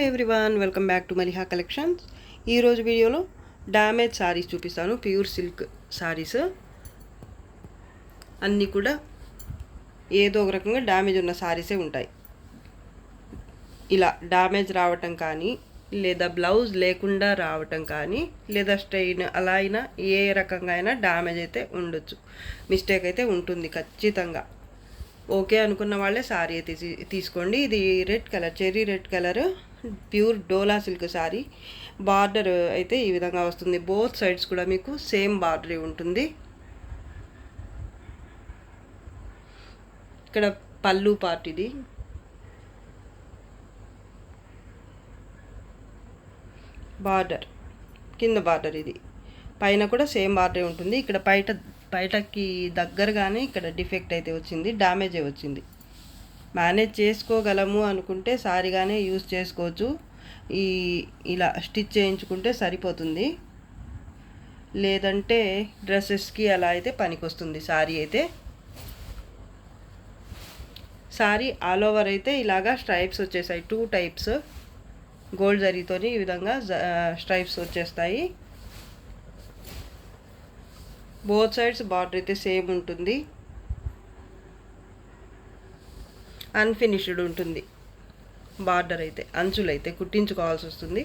Everyone welcome back to Maliha collections. ఈరోజు వీడియోలో damage saris చూపిస్తాను. ప్యూర్ సిల్క్ శారీస్ అన్నీ కూడా ఏదో ఒక రకంగా డ్యామేజ్ ఉన్న శారీసే ఉంటాయి. ఇలా డ్యామేజ్ రావటం కానీ, లేదా బ్లౌజ్ లేకుండా రావటం కానీ, లేదా స్ట్రెయిన్ అలా అయినా ఏ రకంగా అయినా డ్యామేజ్ అయితే ఉండొచ్చు, మిస్టేక్ అయితే ఉంటుంది ఖచ్చితంగా. ఓకే అనుకున్న వాళ్ళే శారీ అయితే తీసుకోండి. ఇది red colour, cherry red colour, pure డోలా సిల్క్ శారీ. బార్డర్ అయితే ఈ విధంగా వస్తుంది. బోత్ సైడ్స్ కూడా మీకు సేమ్ బార్డర్ ఉంటుంది. ఇక్కడ పళ్ళు పార్ట్, ఇది బార్డర్, కింద బార్డర్, ఇది పైన కూడా సేమ్ బార్డర్ ఉంటుంది. ఇక్కడ బయటకి దగ్గరగానే ఇక్కడ డిఫెక్ట్ అయితే వచ్చింది, డ్యామేజ్ వచ్చింది. మేనేజ్ చేసుకోగలము అనుకుంటే సారీగానే యూజ్ చేసుకోవచ్చు. ఇలా స్టిచ్ చేయించుకుంటే సరిపోతుంది, లేదంటే డ్రెస్సెస్కి అలా అయితే పనికొస్తుంది సారీ అయితే. సారీ ఆల్ ఓవర్ అయితే ఇలాగా స్ట్రైప్స్ వచ్చేసాయి, 2 టైప్స్ గోల్డ్ జరీతోని ఈ విధంగా స్ట్రైప్స్ వచ్చేస్తాయి. బోత్ సైడ్స్ బార్డర్ అయితే సేమ్ ఉంటుంది, అన్ఫినిష్డ్ ఉంటుంది. బార్డర్ అయితే అంచులు అయితే కుట్టించుకోవాల్సి వస్తుంది.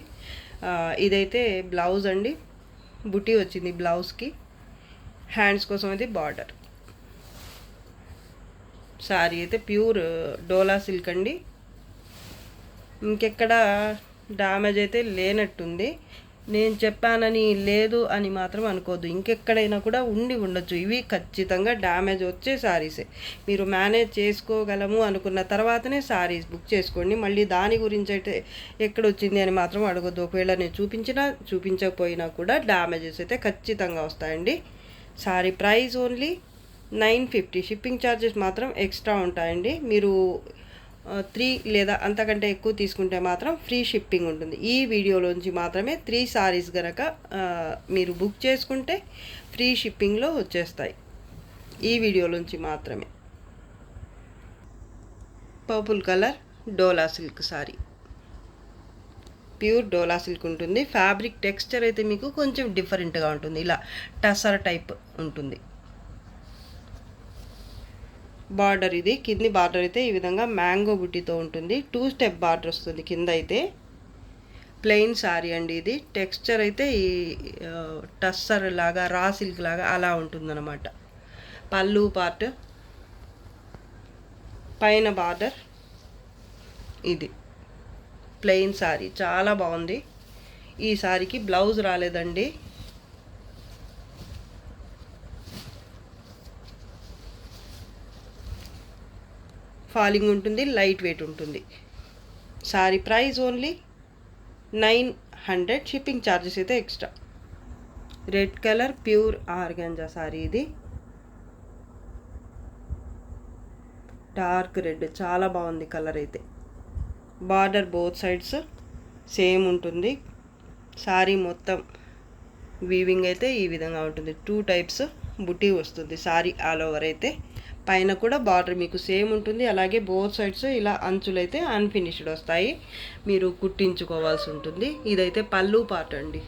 ఇదైతే బ్లౌజ్ అండి, బుటీ వచ్చింది బ్లౌజ్కి. హ్యాండ్స్ కోసం అయితే బార్డర్. సారీ అయితే ప్యూర్ డోలా సిల్క్ అండి. ఇంకెక్కడ డ్యామేజ్ అయితే లేనట్టుంది. నేను చెప్పానని లేదు అని మాత్రం అనుకోవద్దు, ఇంకెక్కడైనా కూడా ఉండొచ్చు. ఇవి ఖచ్చితంగా డ్యామేజ్ వచ్చే శారీసే. మీరు మేనేజ్ చేసుకోగలము అనుకున్న తర్వాతనే శారీస్ బుక్ చేసుకోండి. మళ్ళీ దాని గురించి అయితే ఎక్కడొచ్చింది అని మాత్రం అడగొద్దు. ఒకవేళ నేను చూపించకపోయినా కూడా డ్యామేజెస్ అయితే ఖచ్చితంగా వస్తాయండి. Sari price only 950. Shipping charges మాత్రం ఎక్స్ట్రా ఉంటాయండి. మీరు 3 లేదా అంతకంటే ఎక్కువ తీసుకుంటే మాత్రం ఫ్రీ షిప్పింగ్ ఉంటుంది. ఈ వీడియోలోంచి మాత్రమే 3 సారీస్ గనక మీరు బుక్ చేసుకుంటే ఫ్రీ షిప్పింగ్లో వచ్చేస్తాయి. ఈ వీడియోలోంచి మాత్రమే. పర్పుల్ కలర్ డోలా సిల్క్ సారీ, ప్యూర్ డోలా సిల్క్ ఉంటుంది. ఫ్యాబ్రిక్ టెక్స్చర్ అయితే మీకు కొంచెం డిఫరెంట్గా ఉంటుంది, ఇలా టసర్ టైప్ ఉంటుంది. బార్డర్, ఇది కింది బార్డర్ అయితే ఈ విధంగా మ్యాంగో బుట్టితో ఉంటుంది. 2 స్టెప్ బార్డర్ వస్తుంది కింద అయితే. ప్లెయిన్ శారీ అండి ఇది. టెక్స్చర్ అయితే ఈ టస్సర్ లాగా, రా సిల్క్ లాగా అలా ఉంటుందన్నమాట. పళ్ళు పార్ట్, పైన బార్డర్, ఇది ప్లెయిన్ శారీ. చాలా బాగుంది. ఈ శారీకి బ్లౌజ్ రాలేదండి. ఫాలింగ్ ఉంటుంది, లైట్ వెయిట్ ఉంటుంది. Sari price only 900. Shipping charges అయితే extra. Red colour pure organza sari, ఇది డార్క్ రెడ్, చాలా బాగుంది కలర్ అయితే. బార్డర్ బోత్ సైడ్స్ సేమ్ ఉంటుంది. సారీ మొత్తం వీవింగ్ అయితే ఈ విధంగా ఉంటుంది. 2 టైప్స్ బుటీ వస్తుంది సారీ ఆల్ ఓవర్ అయితే. పైన కూడా బార్డర్ మీకు సేమ్ ఉంటుంది. అలాగే బోత్ సైడ్స్ ఇలా అంచులు అయితే అన్ఫినిష్డ్ వస్తాయి, మీరు కుట్టించుకోవాల్సి ఉంటుంది. ఇదైతే పళ్ళు పార్ట్ అండి.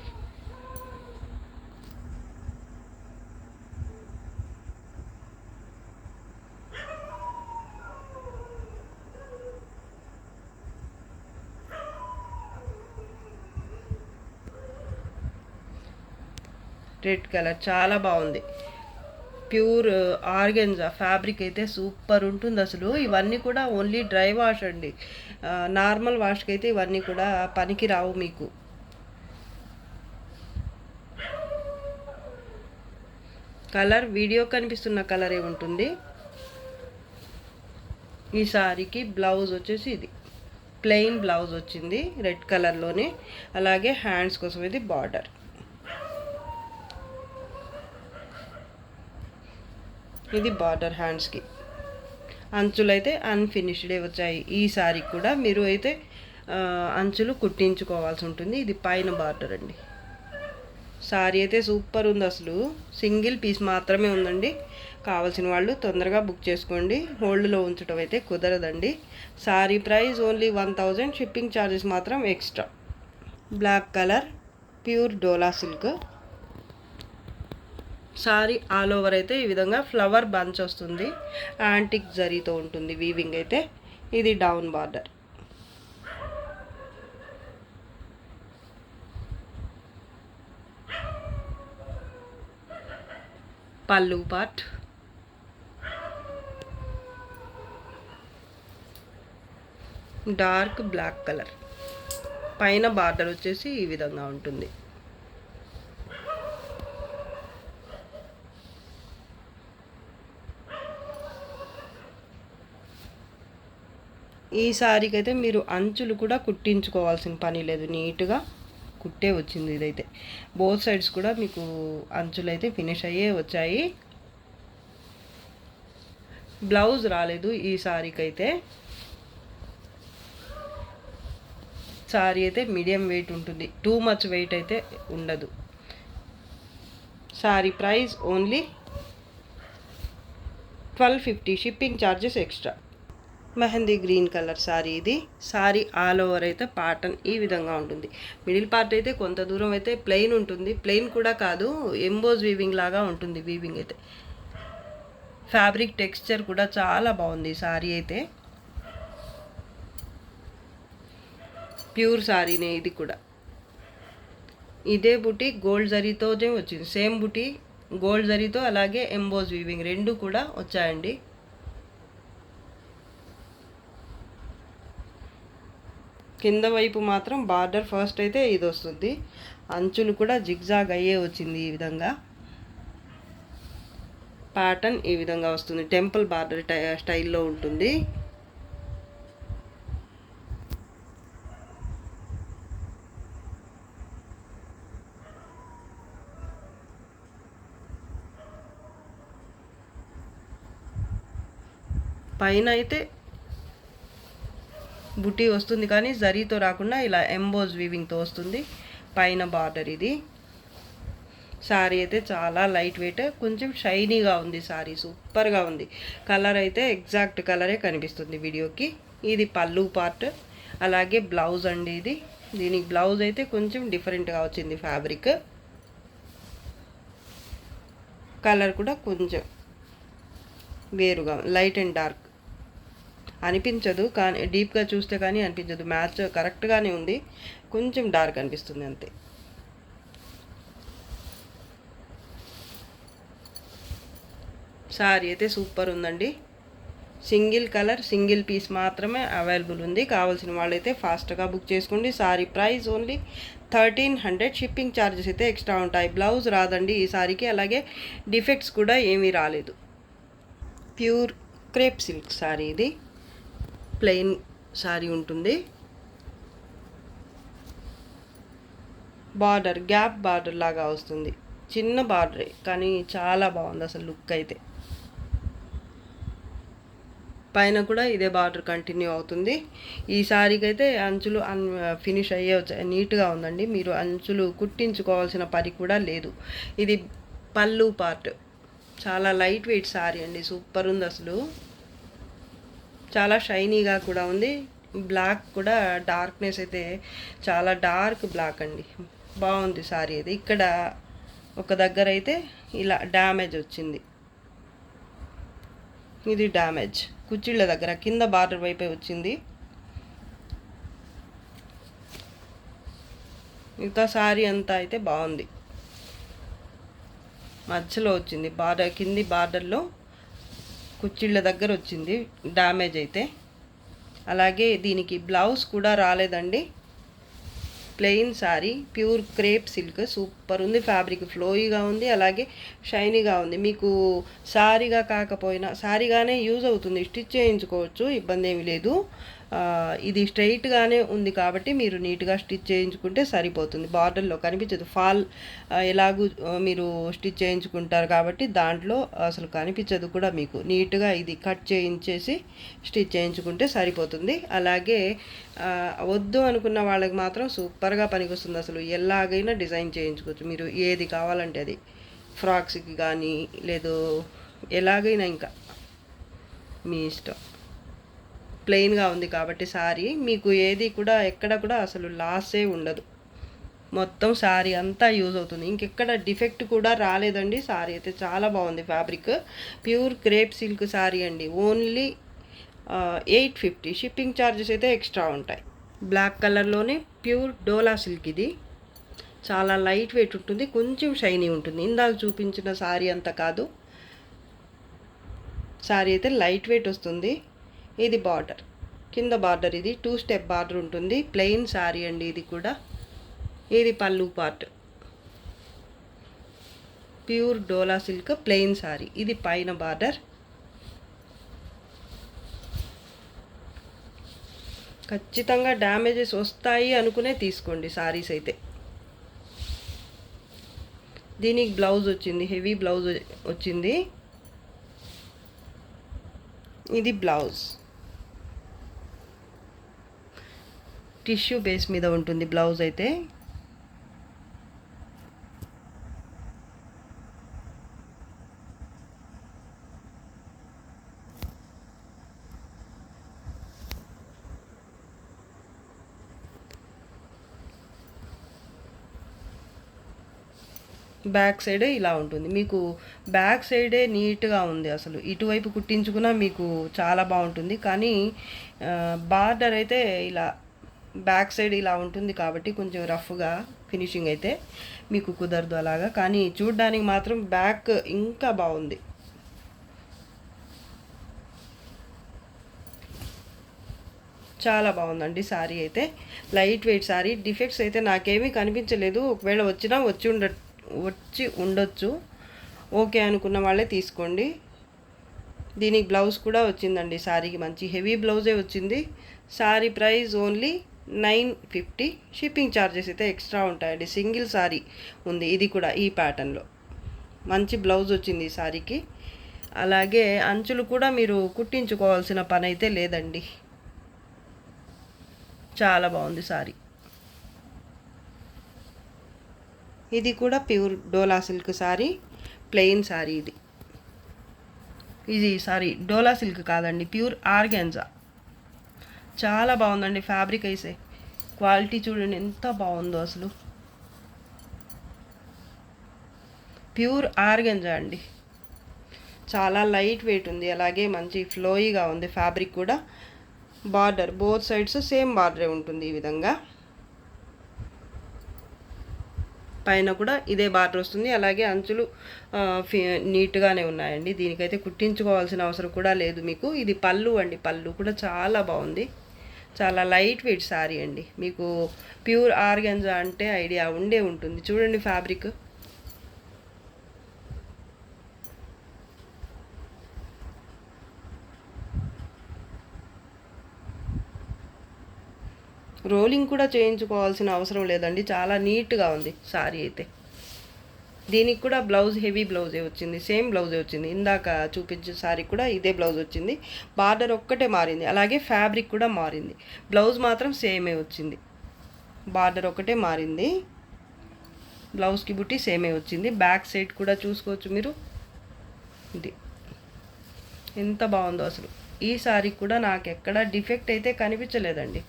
రెడ్ కలర్ చాలా బాగుంది. ప్యూర్ ఆర్గెన్జా ఫ్యాబ్రిక్ అయితే సూపర్ ఉంటుంది అసలు. ఇవన్నీ కూడా ఓన్లీ డ్రై వాష్ అండి, నార్మల్ వాష్కి అయితే ఇవన్నీ కూడా పనికి రావు మీకు. కలర్ వీడియో కనిపిస్తున్న కలరే ఉంటుంది. ఈ సారీకి బ్లౌజ్ వచ్చేసి ఇది ప్లెయిన్ బ్లౌజ్ వచ్చింది రెడ్ కలర్లోనే. అలాగే హ్యాండ్స్ కోసం ఇది బార్డర్. ఇది బార్డర్ హ్యాండ్స్కి. అంచులు అయితే అన్ఫినిష్డే వచ్చాయి. ఈ సారీకి కూడా మీరు అయితే అంచులు కుట్టించుకోవాల్సి ఉంటుంది. ఇది పైన బార్డర్ అండి. సారీ అయితే సూపర్ ఉంది అసలు. సింగిల్ పీస్ మాత్రమే ఉందండి. కావాల్సిన వాళ్ళు తొందరగా బుక్ చేసుకోండి. హోల్డ్లో ఉంచడం అయితే కుదరదండి. Sorry price only 1000, shipping charges మాత్రం ఎక్స్ట్రా. బ్లాక్ కలర్ ప్యూర్ డోలా సిల్క్ సారీ ఆల్ ఓవర్ అయితే ఈ విధంగా ఫ్లవర్ బంచ్ వస్తుంది. యాంటిక్ జరీతో ఉంటుంది వీవింగ్ అయితే. ఇది down border. Pallu part. Dark black colour. పైన బార్డర్ వచ్చేసి ఈ విధంగా ఉంటుంది. ఈ సారీకి అయితే మీరు అంచులు కూడా కుట్టించుకోవాల్సిన పని లేదు, నీట్గా కుట్టే వచ్చింది. ఇదైతే బోత్ సైడ్స్ కూడా మీకు అంచులు అయితే ఫినిష్ అయ్యే వచ్చాయి. బ్లౌజ్ రాలేదు ఈ సారీకి అయితే. సారీ అయితే మీడియం వెయిట్ ఉంటుంది, టూ మచ్ వెయిట్ అయితే ఉండదు. Sorry price only 1250, shipping charges extra. Mehndi green colour sari ఇది. సారీ ఆల్ ఓవర్ అయితే ప్యాటర్న్ ఈ విధంగా ఉంటుంది. మిడిల్ పార్ట్ అయితే కొంత దూరం అయితే ప్లెయిన్ ఉంటుంది. ప్లెయిన్ కూడా కాదు, ఎంబోజ్ వీవింగ్ లాగా ఉంటుంది వీవింగ్ అయితే. ఫ్యాబ్రిక్ టెక్స్చర్ కూడా చాలా బాగుంది సారీ అయితే. ప్యూర్ సారీనే ఇది కూడా. ఇదే బుటీ గోల్డ్ జరీతోనే వచ్చింది. సేమ్ బుటీ గోల్డ్ జరీతో అలాగే ఎంబోజ్ వీవింగ్ రెండు కూడా వచ్చాయండి. కింద వైపు మాత్రం బార్డర్ ఫస్ట్ అయితే ఇది వస్తుంది. అంచులు కూడా జిగ్జాగ్ అయ్యే వచ్చింది ఈ విధంగా. ప్యాటర్న్ ఈ విధంగా వస్తుంది, టెంపుల్ బార్డర్ స్టైల్లో ఉంటుంది. పైన అయితే బుటీ వస్తుంది కానీ జరీతో రాకుండా ఇలా ఎంబోజ్ వీవింగ్తో వస్తుంది పైన బార్డర్. ఇది సారీ అయితే చాలా లైట్ వెయిట్, కొంచెం షైనీగా ఉంది సారీ, సూపర్గా ఉంది. కలర్ అయితే ఎగ్జాక్ట్ కలరే కనిపిస్తుంది వీడియోకి. ఇది పళ్ళు పార్ట్, అలాగే బ్లౌజ్ అండి ఇది. దీనికి బ్లౌజ్ అయితే కొంచెం డిఫరెంట్గా వచ్చింది ఫ్యాబ్రిక్. కలర్ కూడా కొంచెం వేరుగా, లైట్ అండ్ డార్క్ అనిపించదు, కానీ డీప్గా చూస్తే కానీ అనిపించదు. మ్యాచ్ కరెక్ట్గానే ఉంది, కొంచెం డార్క్ అనిపిస్తుంది అంతే. సారీ అయితే సూపర్ ఉందండి. సింగిల్ కలర్ సింగిల్ పీస్ మాత్రమే అవైలబుల్ ఉంది. కావాల్సిన వాళ్ళైతే ఫాస్ట్గా బుక్ చేసుకోండి. Sari price only 1300, shipping charges అయితే ఎక్స్ట్రా ఉంటాయి. బ్లౌజ్ రాదండి ఈ సారీకి, అలాగే డిఫెక్ట్స్ కూడా ఏమీ రాలేదు. ప్యూర్ క్రేప్ సిల్క్ సారీ ఇది. ప్లెయిన్ సారీ ఉంటుంది. బార్డర్ గ్యాప్ బార్డర్ లాగా వస్తుంది, చిన్న బార్డరే కానీ చాలా బాగుంది అసలు లుక్ అయితే. పైన కూడా ఇదే బార్డర్ కంటిన్యూ అవుతుంది. ఈ సారీకి అయితే అంచులు ఫినిష్ అయ్యే నీట్గా ఉందండి. మీరు అంచులు కుట్టించుకోవాల్సిన పని కూడా లేదు. ఇది పళ్ళు పార్ట్. చాలా లైట్ వెయిట్ సారీ అండి, సూపర్ ఉంది అసలు. చాలా షైనీగా కూడా ఉంది. బ్లాక్ కూడా డార్క్నెస్ అయితే చాలా డార్క్ బ్లాక్ అండి, బాగుంది సారీ అది. ఇక్కడ ఒక దగ్గర అయితే ఇలా డ్యామేజ్ వచ్చింది, ఇది డ్యామేజ్ కుచ్చిళ్ళ దగ్గర కింద బార్డర్ వైపే వచ్చింది. ఇంకా సారీ అంతా అయితే బాగుంది. మధ్యలో వచ్చింది బార్డర్, కింది బార్డర్లో కుచ్చిళ్ళ దగ్గర వచ్చింది డ్యామేజ్ అయితే. అలాగే దీనికి బ్లౌజ్ కూడా రాలేదండి. Plain sorry, pure crepe silk, super ఉంది. ఫ్యాబ్రిక్ ఫ్లోయిగా ఉంది, అలాగే షైనీగా ఉంది. మీకు సారీగా కాకపోయినా సారీగానే యూజ్ అవుతుంది, స్టిచ్ చేయించుకోవచ్చు, ఇబ్బంది ఏమీ లేదు. ఇది స్ట్రైట్గానే ఉంది కాబట్టి మీరు నీట్గా స్టిచ్ చేయించుకుంటే సరిపోతుంది. బార్డర్లో కనిపించదు, ఫాల్ ఎలాగూ మీరు స్టిచ్ చేయించుకుంటారు కాబట్టి దాంట్లో అసలు కనిపించదు కూడా మీకు. నీట్గా ఇది కట్ చేయించేసి స్టిచ్ చేయించుకుంటే సరిపోతుంది. అలాగే వద్దు అనుకున్న వాళ్ళకి మాత్రం సూపర్గా పనికొస్తుంది. అసలు ఎలాగైనా డిజైన్ చేయించుకోవచ్చు మీరు, ఏది కావాలంటే అది. ఫ్రాక్స్కి కానీ లేదు ఎలాగైనా ఇంకా మీ ఇష్టం. ప్లెయిన్గా ఉంది కాబట్టి సారీ మీకు ఏది కూడా ఎక్కడ కూడా అసలు లాసే ఉండదు. మొత్తం సారీ అంతా యూజ్ అవుతుంది. ఇంకెక్కడ డిఫెక్ట్ కూడా రాలేదండి. సారీ అయితే చాలా బాగుంది. Fabric pure crepe silk sorry అండి. ఓన్లీ 850. షిప్పింగ్ ఛార్జెస్ అయితే ఎక్స్ట్రా ఉంటాయి. బ్లాక్ కలర్లోనే ప్యూర్ డోలా సిల్క్ ఇది. చాలా లైట్ వెయిట్ ఉంటుంది, కొంచెం షైనీ ఉంటుంది. ఇందాక చూపించిన సారీ అంత కాదు. సారీ అయితే లైట్ వెయిట్ వస్తుంది. ఇది బార్డర్, కింద బార్డర్ ఇది 2 స్టెప్ బార్డర్ ఉంటుంది. ప్లెయిన్ సారీ అండి ఇది కూడా. ఇది పళ్ళు పార్ట్, ప్యూర్ డోలా సిల్క్ ప్లెయిన్ సారీ. ఇది పైన బార్డర్. ఖచ్చితంగా డ్యామేజెస్ వస్తాయి అనుకునే తీసుకోండి సారీస్ అయితే. దీనికి బ్లౌజ్ వచ్చింది, హెవీ బ్లౌజ్ వచ్చింది. ఇది బ్లౌజ్ టిష్యూ బేస్ మీద ఉంటుంది బ్లౌజ్ అయితే. బ్యాక్ సైడే ఇలా ఉంటుంది. మీకు బ్యాక్ సైడే నీట్గా ఉంది. అసలు ఇటువైపు కుట్టించుకున్నా మీకు చాలా బాగుంటుంది. కానీ బార్డర్ అయితే ఇలా బ్యాక్ సైడ్ ఇలా ఉంటుంది కాబట్టి కొంచెం రఫ్గా ఫినిషింగ్ అయితే మీకు కుదరదు అలాగా. కానీ చూడ్డానికి మాత్రం బ్యాక్ ఇంకా బాగుంది. చాలా బాగుందండి సారీ అయితే. Light weight sorry. డిఫెక్ట్స్ అయితే నాకేమీ కనిపించలేదు. ఒకవేళ వచ్చినా వచ్చి ఉండొచ్చు. ఓకే అనుకున్న వాళ్ళే తీసుకోండి. దీనికి బ్లౌజ్ కూడా వచ్చిందండి. సారీకి మంచి హెవీ బ్లౌజే వచ్చింది. Sorry price only 950. Shipping charges అయితే ఎక్స్ట్రా ఉంటాయండి. సింగిల్ సారీ ఉంది ఇది కూడా ఈ ప్యాటర్న్లో. మంచి బ్లౌజ్ వచ్చింది ఈ సారీకి. అలాగే అంచులు కూడా మీరు కుట్టించుకోవాల్సిన పని అయితే లేదండి. చాలా బాగుంది సారీ. ఇది కూడా ప్యూర్ డోలా సిల్క్ సారీ, ప్లెయిన్ సారీ ఇది. సారీ డోలా సిల్క్ కాదండి, ప్యూర్ ఆర్గాన్జా. చాలా బాగుందండి ఫ్యాబ్రిక్ అయితే. క్వాలిటీ చూడండి ఎంత బాగుందో అసలు. ప్యూర్ ఆర్గాన్జా అండి. చాలా లైట్ వెయిట్ ఉంది. అలాగే మంచి ఫ్లోయిగా ఉంది ఫ్యాబ్రిక్ కూడా. బార్డర్ బోత్ సైడ్స్ సేమ్ బార్డరే ఉంటుంది ఈ విధంగా. పైన కూడా ఇదే బార్డర్ వస్తుంది. అలాగే అంచులు నీట్గానే ఉన్నాయండి. దీనికైతే కుట్టించుకోవాల్సిన అవసరం కూడా లేదు మీకు. ఇది పళ్ళు అండి. పళ్ళు కూడా చాలా బాగుంది. చాలా లైట్ వెయిట్ సారీ అండి. మీకు ప్యూర్ ఆర్గాన్జా అంటే ఐడియా ఉండే ఉంటుంది. చూడండి ఫ్యాబ్రిక్. రోలింగ్ కూడా చేయించుకోవాల్సిన అవసరం లేదండి. చాలా నీట్గా ఉంది సారీ అయితే. దీనికి కూడా బ్లౌజ్ హెవీ బ్లౌజే వచ్చింది. సేమ్ బ్లౌజే వచ్చింది. ఇందాక చూపించే సారీ కూడా ఇదే బ్లౌజ్ వచ్చింది. బార్డర్ ఒక్కటే మారింది. అలాగే ఫ్యాబ్రిక్ కూడా మారింది. బ్లౌజ్ మాత్రం సేమే వచ్చింది. బార్డర్ ఒకటే మారింది. బ్లౌజ్కి బుట్టి సేమే వచ్చింది. బ్యాక్ సైడ్ కూడా చూసుకోవచ్చు మీరు. ఇది ఎంత బాగుందో అసలు. ఈ సారీ కూడా నాకు ఎక్కడ డిఫెక్ట్ అయితే కనిపించలేదండి.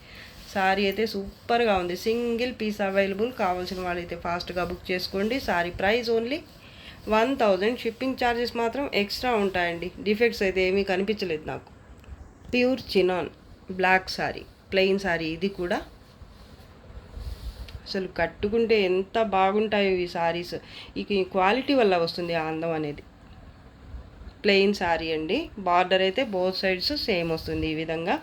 సారీ అయితే సూపర్గా ఉంది. Single piece available. కావాల్సిన వాళ్ళైతే ఫాస్ట్గా బుక్ చేసుకోండి. Sari price only 1000. Shipping charges మాత్రం ఎక్స్ట్రా ఉంటాయండి. డిఫెక్ట్స్ అయితే ఏమీ కనిపించలేదు నాకు. Pure chinon black sari, plain sari ఇది కూడా. అసలు కట్టుకుంటే ఎంత బాగుంటాయో ఈ సారీస్. ఈ క్వాలిటీ వల్ల వస్తుంది ఆ అందం అనేది. ప్లెయిన్ సారీ అండి. బార్డర్ అయితే బోత్ సైడ్స్ సేమ్ వస్తుంది ఈ విధంగా.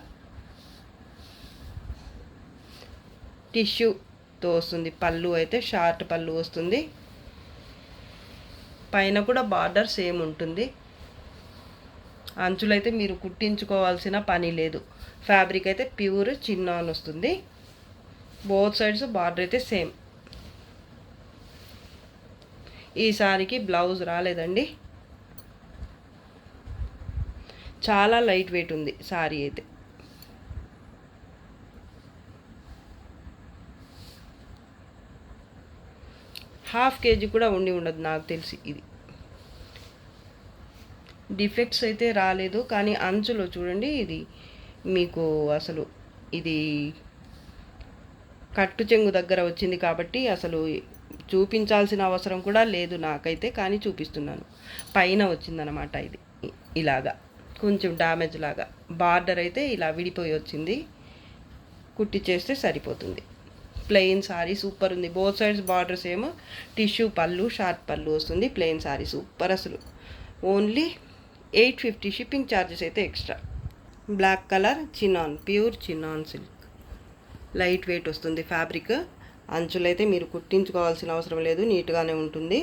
టిష్యూతో వస్తుంది. పళ్ళు అయితే షార్ట్ పళ్ళు వస్తుంది. పైన కూడా బార్డర్ సేమ్ ఉంటుంది. అంచులైతే మీరు కుట్టించుకోవాల్సిన పని లేదు. ఫ్యాబ్రిక్ అయితే ప్యూర్ చిన్నాన్ వస్తుంది. బోత్ సైడ్స్ బార్డర్ అయితే సేమ్. ఈ సారీకి బ్లౌజ్ రాలేదండి. చాలా లైట్ వెయిట్ ఉంది సారీ అయితే. ½ kg కూడా ఉండి ఉండదు నాకు తెలిసి. ఇది డిఫెక్ట్స్ అయితే రాలేదు, కానీ అంచులో చూడండి ఇది మీకు అసలు ఇది కట్టు చెంగు దగ్గర వచ్చింది కాబట్టి అసలు చూపించాల్సిన అవసరం కూడా లేదు నాకైతే, కానీ చూపిస్తున్నాను. పైన వచ్చిందనమాట ఇది ఇలాగా కొంచెం డ్యామేజ్ లాగా. బార్డర్ అయితే ఇలా విడిపోయి వచ్చింది, కుట్టి చేస్తే సరిపోతుంది. ప్లెయిన్ సారీ సూపర్ ఉంది. బోత్ సైడ్స్ బార్డర్స్ ఏమో టిష్యూ పళ్ళు, షార్ట్ పళ్ళు వస్తుంది. ప్లెయిన్ సారీ సూపర్ అసలు. ఓన్లీ 850 షిప్పింగ్ ఛార్జెస్ అయితే extra. Black colour chinon, pure chinon silk, light weight వస్తుంది ఫ్యాబ్రిక్. అంచులైతే మీరు కుట్టించుకోవాల్సిన అవసరం లేదు, నీట్గానే ఉంటుంది.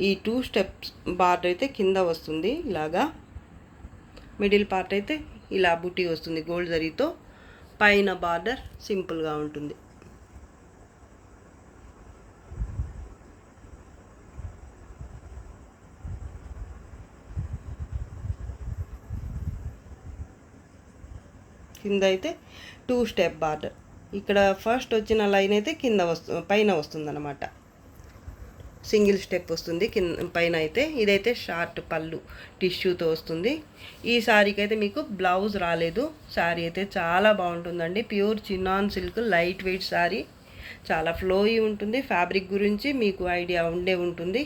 ఈ 2 స్టెప్స్ బార్డర్ అయితే కింద వస్తుంది ఇలాగా. మిడిల్ పార్ట్ అయితే ఇలా బుటీ వస్తుంది గోల్డ్ జరీతో. పైన బార్డర్ సింపుల్గా ఉంటుంది. కింద అయితే 2 స్టెప్ బార్డర్. ఇక్కడ ఫస్ట్ వచ్చిన లైన్ అయితే కింద పైన వస్తుందన్నమాట. సింగిల్ స్టెప్ వస్తుంది పైన అయితే. ఇదైతే షార్ట్ పళ్ళు టిష్యూతో వస్తుంది. ఈ శారీకి అయితే మీకు బ్లౌజ్ రాలేదు. శారీ అయితే చాలా బాగుంటుందండి. Pure chinon silk, light wait sari, చాలా ఫ్లోయి ఉంటుంది. ఫ్యాబ్రిక్ గురించి మీకు ఐడియా ఉంటుంది.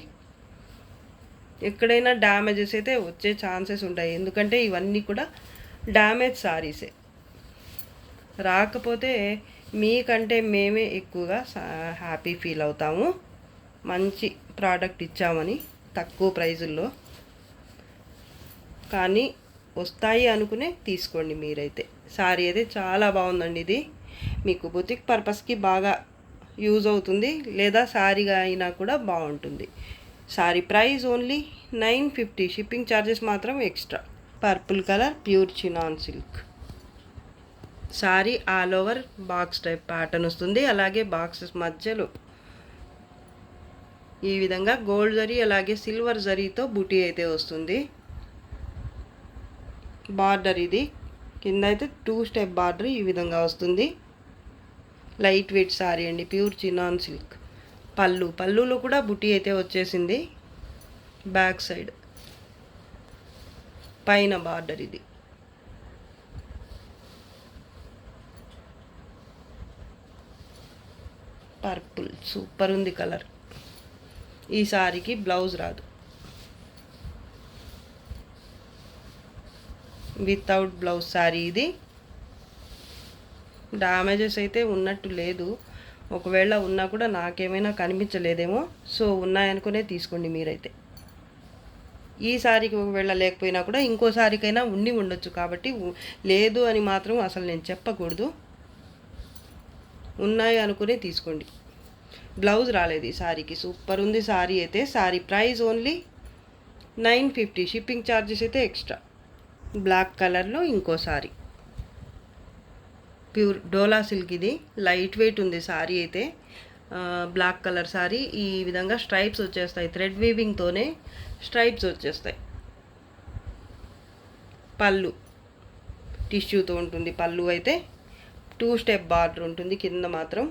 ఎక్కడైనా డ్యామేజెస్ అయితే వచ్చే ఛాన్సెస్ ఉంటాయి, ఎందుకంటే ఇవన్నీ కూడా డ్యామేజ్ శారీసే. రాకపోతే మీకంటే మేమే ఎక్కువగా హ్యాపీ ఫీల్ అవుతాము, మంచి ప్రోడక్ట్ ఇచ్చామని తక్కువ ప్రైజుల్లో. కానీ వస్తాయి అనుకునే తీసుకోండి మీరైతే. శారీ అయితే చాలా బాగుందండి. ఇది మీకు బుటిక్ పర్పస్కి బాగా యూజ్ అవుతుంది, లేదా శారీగా అయినా కూడా బాగుంటుంది. Sari price only 950, shipping charges మాత్రం extra. Purple colour pure chinon silk sari all over box type pattern వస్తుంది. అలాగే బాక్సెస్ మధ్యలో ఈ విధంగా గోల్డ్ జరీ అలాగే సిల్వర్ జరీతో బుటీ అయితే వస్తుంది. బార్డర్ ఇది కింద అయితే 2 స్టెప్ బార్డర్ ఈ విధంగా వస్తుంది. లైట్ వెయిట్ శారీ అండి, ప్యూర్ చినాన్ సిల్క్. పళ్ళులో కూడా బుటీ అయితే వచ్చేసింది. బ్యాక్ సైడ్ పైన బార్డర్ ఇది. పర్పుల్ సూపర్ ఉంది కలర్. ఈ శారీకి బ్లౌజ్ రాదు, వితౌట్ బ్లౌజ్ శారీ ఇది. డ్యామేజెస్ అయితే ఉన్నట్టు లేదు, ఒకవేళ ఉన్నా కూడా నాకేమైనా కనిపించలేదేమో, సో ఉన్నాయనుకునే తీసుకోండి మీరైతే. ఈ శారీకి ఒకవేళ లేకపోయినా కూడా ఇంకో శారీకైనా ఉండొచ్చు, కాబట్టి లేదు అని మాత్రం అసలు నేను చెప్పకూడదు. ఉన్నాయి అనుకునే తీసుకోండి. బ్లౌజ్ రాలేదు ఈ శారీకి. సూపర్ ఉంది శారీ అయితే. Sari price only 950, shipping charges అయితే ఎక్స్ట్రా. బ్లాక్ కలర్లో ఇంకో శారీ, ప్యూర్ డోలా సిల్క్. ఇది లైట్ వెయిట్ ఉంది శారీ అయితే. Black colour sari. ఈ విధంగా స్ట్రైప్స్ వచ్చేస్తాయి, థ్రెడ్ వీవింగ్తోనే స్ట్రైప్స్ వచ్చేస్తాయి. పళ్ళు టిష్యూతో ఉంటుంది. పళ్ళు అయితే 2 స్టెప్ బార్డర్ ఉంటుంది కింద మాత్రం.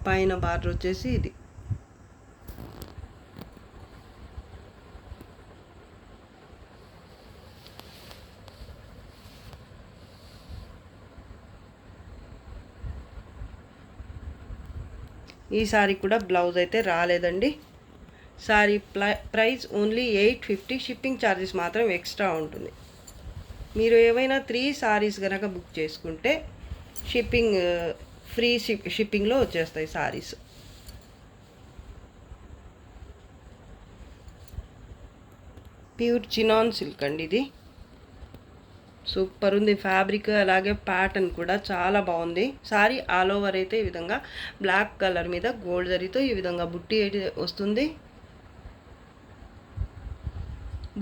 పైన బార్డర్ వచ్చేసి ఇది. ఈ సారీ కూడా బ్లౌజ్ అయితే రాలేదండి. Sorry price only 850, shipping charges మాత్రం ఎక్స్ట్రా ఉంటుంది. మీరు ఏవైనా 3 సారీస్ కనుక బుక్ చేసుకుంటే షిప్పింగ్ ఫ్రీ షిప్పింగ్లో వచ్చేస్తాయి సారీస్. ప్యూర్ చినాన్ సిల్క్ అండి ఇది. సూపర్ ఉంది ఫ్యాబ్రిక్, అలాగే ప్యాటర్న్ కూడా చాలా బాగుంది. సారీ ఆల్ ఓవర్ అయితే ఈ విధంగా బ్లాక్ కలర్ మీద గోల్డ్ జరీతో ఈ విధంగా బుట్టి వస్తుంది.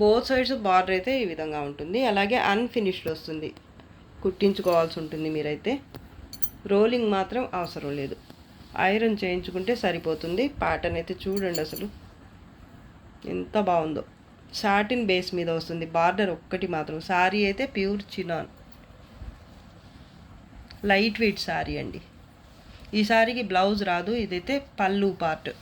బోత్ సైడ్స్ బార్డర్ అయితే ఈ విధంగా ఉంటుంది. అలాగే అన్ఫినిష్డ్ వస్తుంది, కుట్టించుకోవాల్సి ఉంటుంది మీరైతే. రోలింగ్ మాత్రం అవసరం లేదు, ఐరన్ చేయించుకుంటే సరిపోతుంది. ప్యాటర్న్ అయితే చూడండి అసలు ఎంత బాగుందో. సాటిన్ బేస్ మీద వస్తుంది. బార్డర్ ఒక్కటి మాత్రం. శారీ అయితే pure chinon, light weight sari అండి. ఈ శారీకి బ్లౌజ్ రాదు. ఇదైతే పళ్ళు పార్ట్.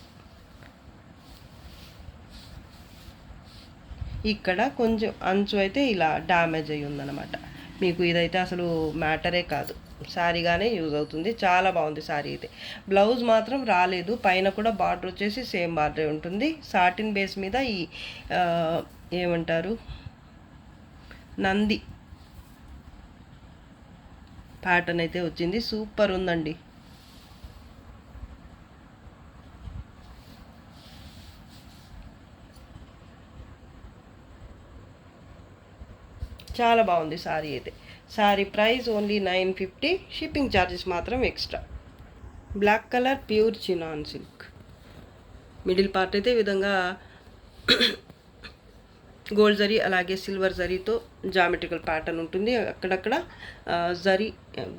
ఇక్కడ కొంచెం అంచు అయితే ఇలా డ్యామేజ్ అయ్యి ఉందన్నమాట. మీకు ఇదైతే అసలు మ్యాటరే కాదు, శారీగానే యూజ్ అవుతుంది. చాలా బాగుంది శారీ అయితే. బ్లౌజ్ మాత్రం రాలేదు. పైన కూడా బార్డర్ వచ్చేసి సేమ్ బార్డర్ ఉంటుంది. సాటిన్ బేస్ మీద ఈ ఏమంటారు నంది ప్యాటర్న్ అయితే వచ్చింది. సూపర్ ఉందండి. చాలా బాగుంది శారీ అయితే. Sari price only 950. Shipping charges మాత్రం extra. Black colour pure chinon silk. Middle part అయితే ఈ విధంగా గోల్డ్ జరీ అలాగే సిల్వర్ జరీతో జామెట్రికల్ ప్యాటర్న్ ఉంటుంది. అక్కడక్కడ జరీ,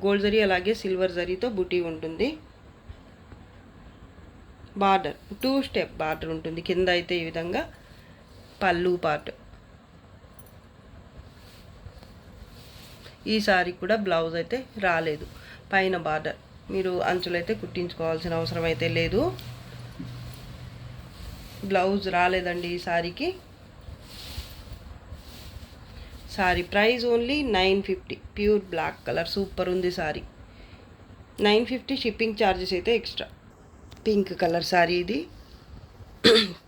గోల్డ్ జరీ అలాగే సిల్వర్ జరీతో బుటీ ఉంటుంది. బార్డర్ 2 స్టెప్ బార్డర్ ఉంటుంది. కింద అయితే ఈ విధంగా పళ్ళు పార్ట్. ఈ సారీ కూడా బ్లౌజ్ అయితే రాలేదు. పైన బార్డర్. మీరు అంచులైతే కుట్టించుకోవాల్సిన అవసరం అయితే లేదు. బ్లౌజ్ రాలేదండి ఈ సారీకి. Sari price only 950. Pure black colour. Super ఉంది సారీ. 950. షిప్పింగ్ ఛార్జెస్ అయితే ఎక్స్ట్రా. పింక్ కలర్ సారీ ఇది.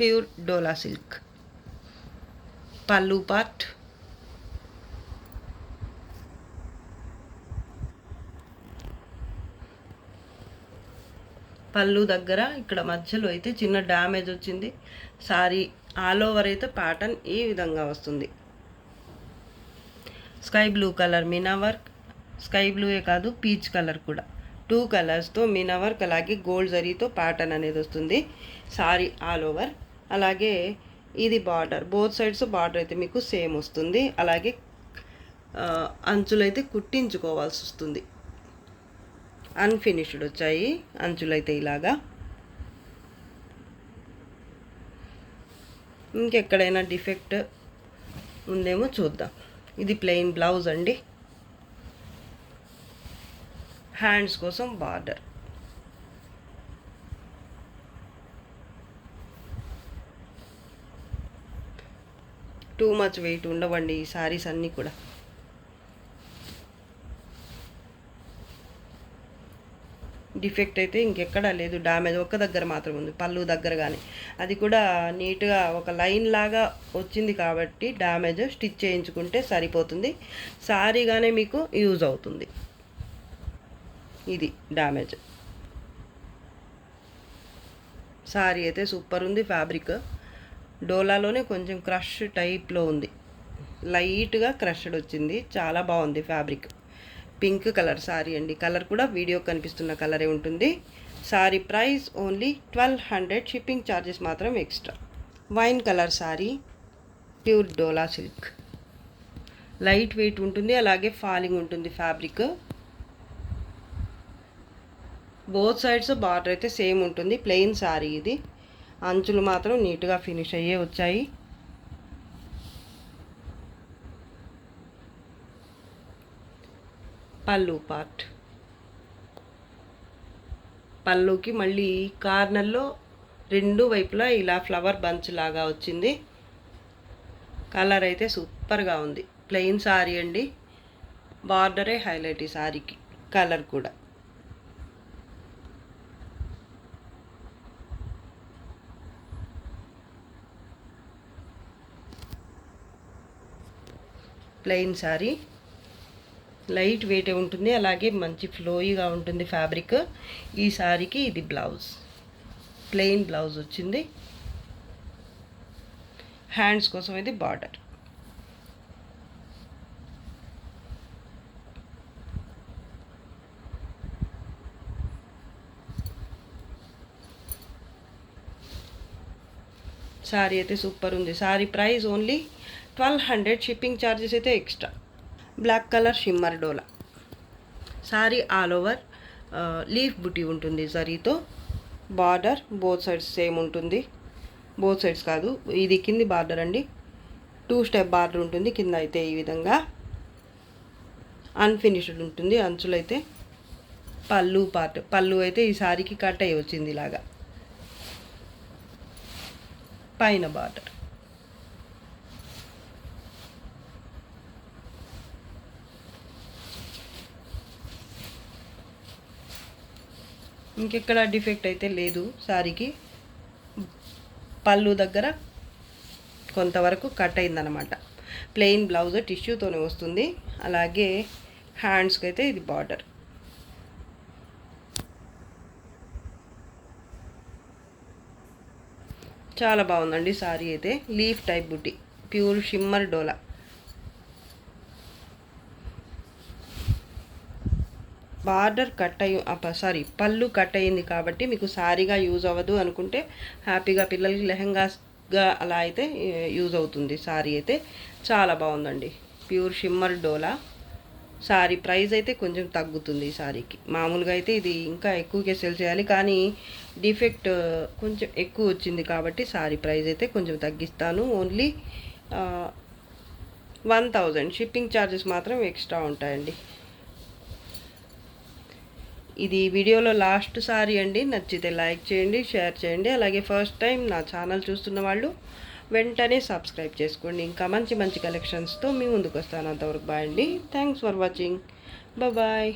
ప్యూర్ డోలా సిల్క్. పళ్ళు పార్ట్. పళ్ళు దగ్గర ఇక్కడ మధ్యలో అయితే చిన్న డ్యామేజ్ వచ్చింది. సారీ ఆల్ ఓవర్ అయితే ప్యాటర్న్ ఈ విధంగా వస్తుంది. Sky blue colour meena work. Sky బ్లూయే కాదు, పీచ్ కలర్ కూడా. 2 కలర్స్తో మీనా వర్క్ అలాగే గోల్డ్ జరీతో ప్యాటర్న్ అనేది వస్తుంది. Sari all over. అలాగే ఇది బార్డర్. బోత్ సైడ్స్ బార్డర్ అయితే మీకు సేమ్ వస్తుంది. అలాగే అంచులైతే కుట్టించుకోవాల్సి వస్తుంది. అన్ఫినిష్డ్ వచ్చాయి అంచులైతే ఇలాగా. ఇంకెక్కడైనా డిఫెక్ట్ ఉందేమో చూద్దాం. ఇది ప్లెయిన్ బ్లౌజ్ అండి. హ్యాండ్స్ కోసం బార్డర్. టూ మచ్ వెయిట్ ఉండవండి ఈ శారీస్ అన్నీ కూడా. డిఫెక్ట్ అయితే ఇంకెక్కడా లేదు. డ్యామేజ్ ఒక్క దగ్గర మాత్రం ఉంది, పళ్ళు దగ్గర. కానీ అది కూడా నీట్గా ఒక లైన్ లాగా వచ్చింది కాబట్టి డ్యామేజ్ స్టిచ్ చేయించుకుంటే సరిపోతుంది. సారీగానే మీకు యూజ్ అవుతుంది. ఇది డ్యామేజ్. సారీ అయితే సూపర్ ఉంది. ఫ్యాబ్రిక్ డోలాలోనే కొంచెం క్రష్ టైప్లో ఉంది. లైట్గా క్రష్డ్ వచ్చింది. చాలా బాగుంది ఫ్యాబ్రిక్. పింక్ కలర్ సారీ అండి. కలర్ కూడా వీడియో కనిపిస్తున్న కలరే ఉంటుంది. Sari price only 1200. Shipping charges మాత్రం extra. Wine colour sari. Pure డోలా సిల్క్. లైట్ వెయిట్ ఉంటుంది, అలాగే ఫాలింగ్ ఉంటుంది ఫ్యాబ్రిక్. బోత్ సైడ్స్ బార్డర్ అయితే సేమ్ ఉంటుంది. ప్లెయిన్ సారీ ఇది. అంచులు మాత్రం నీట్గా ఫినిష్ అయ్యే వచ్చాయి. పళ్ళు పార్ట్. పళ్ళుకి మళ్ళీ కార్నర్లో 2 వైపులా ఇలా ఫ్లవర్ బంచ్ లాగా వచ్చింది. కలర్ అయితే సూపర్గా ఉంది. ప్లెయిన్ సారీ అండి. బార్డరే హైలైట్ ఈ సారీకి. కలర్ కూడా ప్లెయిన్ సారీ. లైట్ వెయిట్ ఉంటుంది, అలాగే మంచి ఫ్లోయిగా ఉంటుంది ఫ్యాబ్రిక్. ఈ సారీకి ఇది బ్లౌజ్. ప్లెయిన్ బ్లౌజ్ వచ్చింది. హ్యాండ్స్ కోసం ఇది బార్డర్. సారీ అయితే సూపర్ ఉంది. Sorry price only 1200. Shipping charges అయితే ఎక్స్ట్రా. బ్లాక్ కలర్ షిమ్మర్ డోలా సారీ. ఆల్ ఓవర్ లీఫ్ బుటీ ఉంటుంది జరీతో. బార్డర్ బోత్ సైడ్స్ సేమ్ ఉంటుంది. బోత్ సైడ్స్ కాదు, ఇది కింది బార్డర్ అండి. 2 స్టెప్ బార్డర్ ఉంటుంది. కింద అయితే ఈ విధంగా అన్ఫినిష్డ్ ఉంటుంది. అంచులైతే పళ్ళు పార్ట్, పళ్ళు అయితే ఈ సారీకి కట్ అయ్యి వచ్చింది ఇలాగా. పైన బార్డర్, ఇంకెక్కడ డిఫెక్ట్ అయితే లేదు సారీకి. పళ్ళు దగ్గర కొంతవరకు కట్ అయిందనమాట. ప్లెయిన్ బ్లౌజ్ టిష్యూతోనే వస్తుంది. అలాగే హ్యాండ్స్కి అయితే ఇది బార్డర్. చాలా బాగుందండి సారీ అయితే. లీఫ్ టైప్ బుట్టి, ప్యూర్ షిమ్మర్ డోలా. బార్డర్ కట్ అయ్యి పళ్ళు కట్ అయ్యింది కాబట్టి మీకు సారీగా యూజ్ అవ్వదు అనుకుంటే హ్యాపీగా పిల్లలకి లెహంగాస్గా అలా అయితే యూజ్ అవుతుంది. సారీ అయితే చాలా బాగుందండి. ప్యూర్ షిమ్మర్ డోలా. సారీ ప్రైస్ అయితే కొంచెం తగ్గుతుంది ఈ సారీకి. మామూలుగా అయితే ఇది ఇంకా ఎక్కువకే సెల్ చేయాలి, కానీ డిఫెక్ట్ కొంచెం ఎక్కువ వచ్చింది కాబట్టి సారీ ప్రైస్ అయితే కొంచెం తగ్గిస్తాను. ఓన్లీ 1000. షిప్పింగ్ ఛార్జెస్ మాత్రం ఎక్స్ట్రా ఉంటాయండి. ఇది వీడియోలో లాస్ట్ సారీ అండి. నచ్చితే లైక్ చేయండి, షేర్ చేయండి. అలాగే ఫస్ట్ టైం నా ఛానల్ చూస్తున్న వాళ్ళు వెంటనే సబ్స్క్రైబ్ చేసుకోండి. ఇంకా మంచి మంచి కలెక్షన్స్తో మీ ముందుకు వస్తాను. అంతవరకు బాయ్ అండి. Thanks for watching. బాయ్.